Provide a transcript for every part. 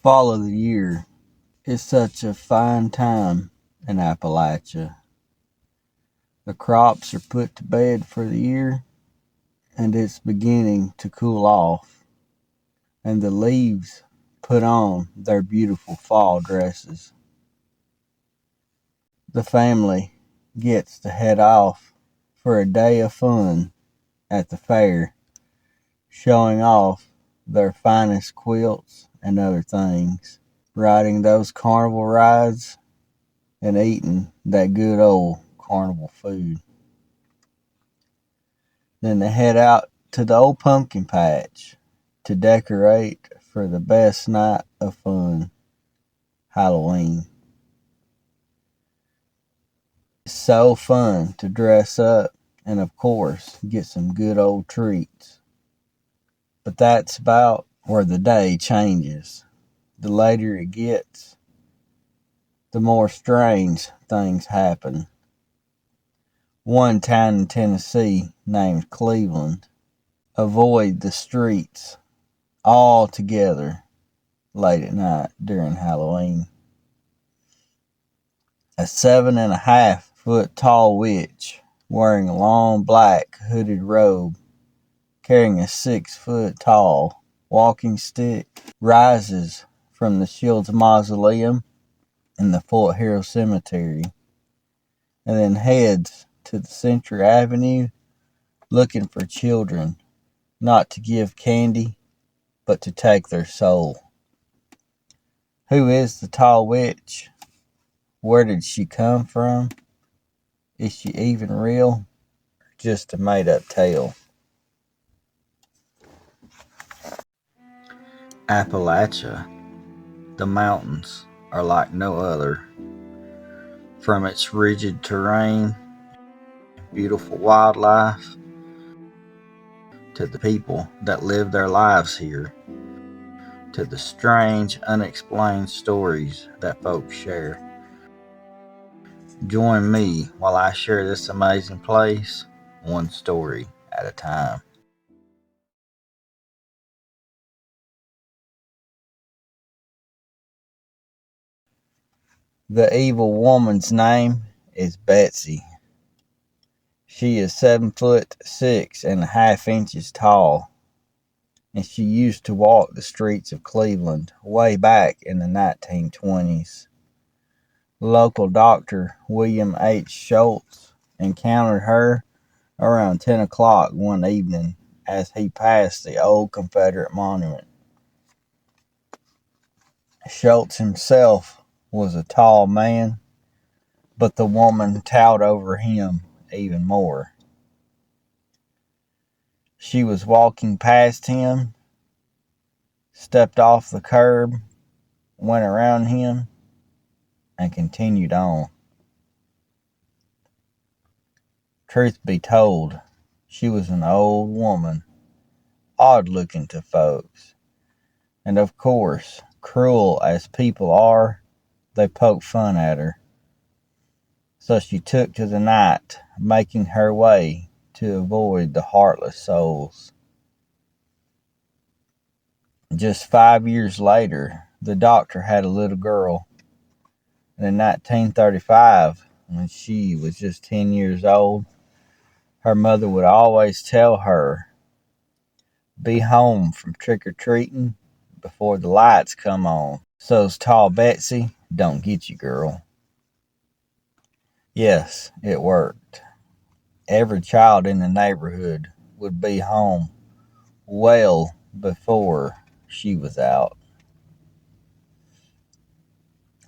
Fall of the year is such a fine time in Appalachia. The crops are put to bed for the year, and it's beginning to cool off, and the leaves put on their beautiful fall dresses. The family gets to head off for a day of fun at the fair, showing off their finest quilts and other things, riding those carnival rides and eating that good old carnival food. Then they head out to the old pumpkin patch to decorate for the best night of fun, Halloween. It's so fun to dress up and, of course, get some good old treats. But that's about where the day changes. The later it gets, the more strange things happen. One town in Tennessee named Cleveland avoid the streets altogether late at night during Halloween. A 7.5-foot tall witch wearing a long black hooded robe, carrying a 6-foot tall walking stick, rises from the Shields Mausoleum in the Fort Hill Cemetery and then heads to the Century Avenue looking for children, not to give candy, but to take their soul. Who is the tall witch? Where did she come from? Is she even real? Or just a made-up tale? Appalachia, the mountains are like no other. From its rigid terrain, beautiful wildlife, to the people that live their lives here, to the strange, unexplained stories that folks share. Join me while I share this amazing place, one story at a time. The evil woman's name is Betsy. She is 7'6.5" tall, and she used to walk the streets of Cleveland way back in the 1920s. Local doctor William H. Schultz encountered her around 10 o'clock one evening as he passed the old Confederate monument. Schultz himself was a tall man, but the woman towered over him even more. She was walking past him, stepped off the curb, went around him, and continued on. Truth be told, she was an old woman, odd looking to folks, and of course, cruel as people are, they poked fun at her. So she took to the night, making her way to avoid the heartless souls. Just 5 years later, the doctor had a little girl, and in 1935, when she was just 10 years old, her mother would always tell her, "Be home from trick-or-treating before the lights come on, so's TallBetsy don't get you, girl." Yes, it worked. Every child in the neighborhood would be home well before she was out.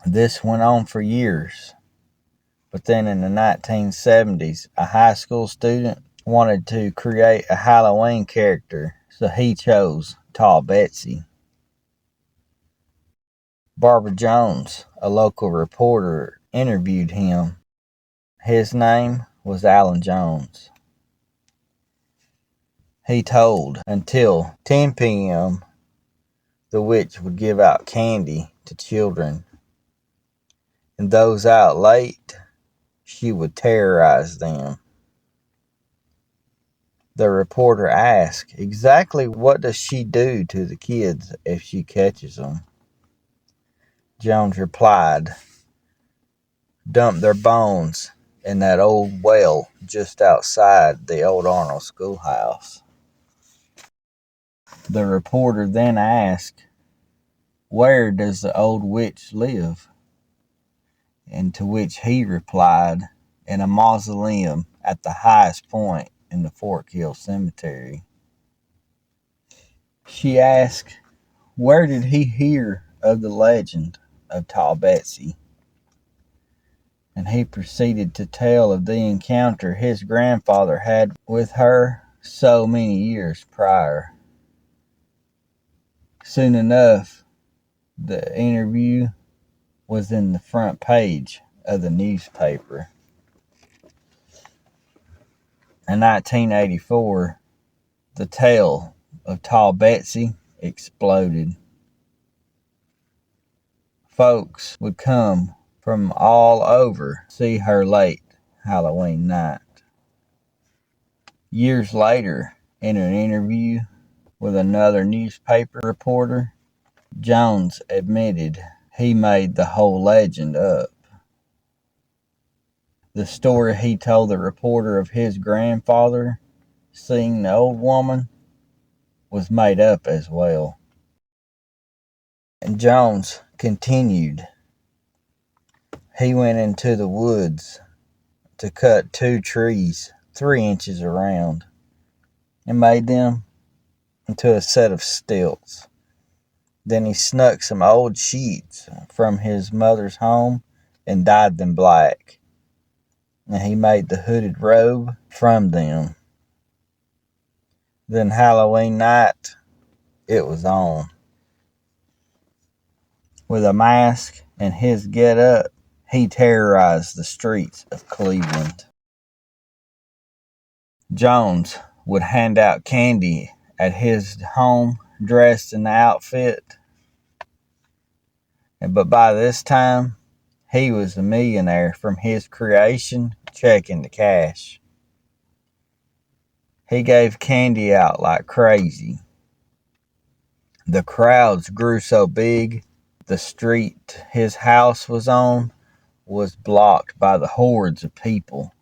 This went on for years, but then in the 1970s, a high school student wanted to create a Halloween character, so he chose TallBetsy. Barbara Jones, a local reporter, interviewed him. His name was Alan Jones. He told until 10 p.m. the witch would give out candy to children, and those out late, she would terrorize them. The reporter asked, exactly what does she do to the kids if she catches them? Jones replied, "Dump their bones in that old well just outside the old Arnold schoolhouse." The reporter then asked, "Where does the old witch live?" And to which he replied, "In a mausoleum at the highest point in the Fort Hill Cemetery." She asked, where did he hear of the legend of TallBetsy? And he proceeded to tell of the encounter his grandfather had with her so many years prior. Soon enough, the interview was in the front page of the newspaper. In 1984, the tale of TallBetsy exploded. Folks would come from all over to see her late Halloween night. Years later, in an interview with another newspaper reporter, Jones admitted he made the whole legend up. The story he told the reporter of his grandfather seeing the old woman was made up as well. And Jones continued. He went into the woods to cut 2 trees 3 inches around and made them into a set of stilts. Then he snuck some old sheets from his mother's home and dyed them black. And he made the hooded robe from them. Then Halloween night, it was on. With a mask and his get-up, he terrorized the streets of Cleveland. Jones would hand out candy at his home dressed in the outfit. But by this time, he was a millionaire from his creation, checking the cash. He gave candy out like crazy. The crowds grew so big, the street his house was on was blocked by the hordes of people.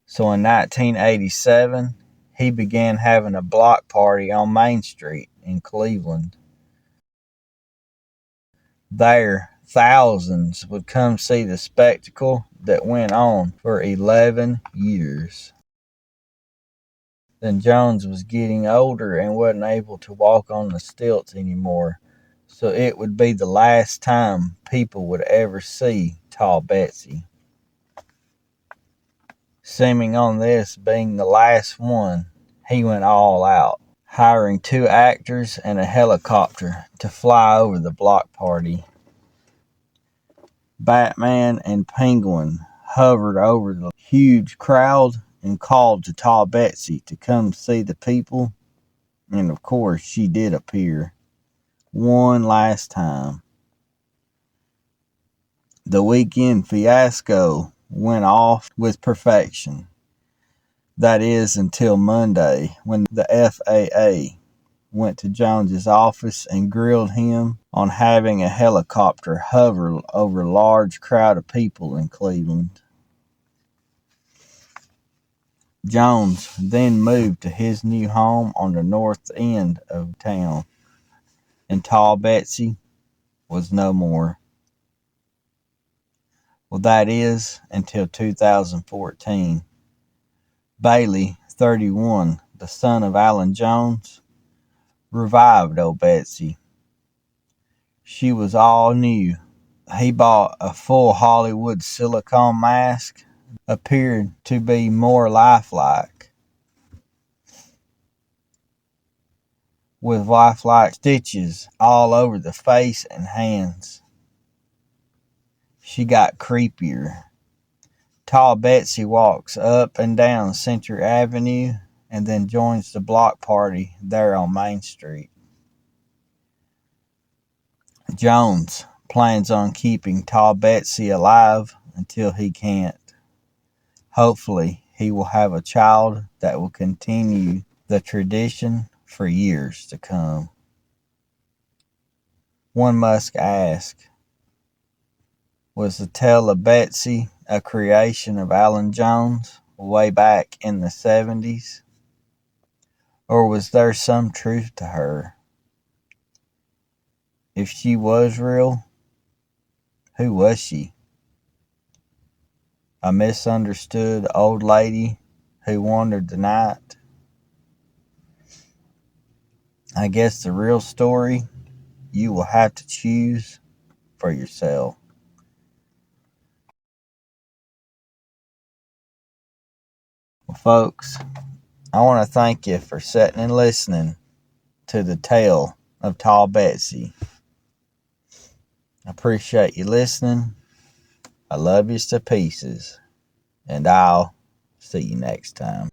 So in 1987, he began having a block party on Main Street in Cleveland. There, thousands would come see the spectacle that went on for 11 years. Then Jones was getting older and wasn't able to walk on the stilts anymore, so it would be the last time people would ever see TallBetsy. Seeming on this being the last one, he went all out, hiring 2 actors and a helicopter to fly over the block party. Batman and Penguin hovered over the huge crowd and called to TallBetsy to come see the people, and of course she did appear one last time. The weekend fiasco went off with perfection. That is until Monday, when the FAA went to Jones's office and grilled him on having a helicopter hover over a large crowd of people in Cleveland. Jones then moved to his new home on the north end of town, and TallBetsy was no more. Well, that is until 2014. Bailey, 31, the son of Alan Jones, revived old Betsy. She was all new. He bought a full Hollywood silicone mask, appeared to be more lifelike, with lifelike stitches all over the face and hands. She got creepier. TallBetsy walks up and down Central Avenue and then joins the block party there on Main Street. Jones plans on keeping TallBetsy alive until he can't. Hopefully, he will have a child that will continue the tradition for years to come. One must ask, Was the tale of Betsy a creation of Alan Jones way back in the 70s? Or was there some truth to her? If she was real, who was she? A misunderstood old lady who wandered the night? I guess the real story you will have to choose for yourself. Well, folks, I want to thank you for sitting and listening to the tale of TallBetsy. I appreciate you listening. I love you to pieces, and I'll see you next time.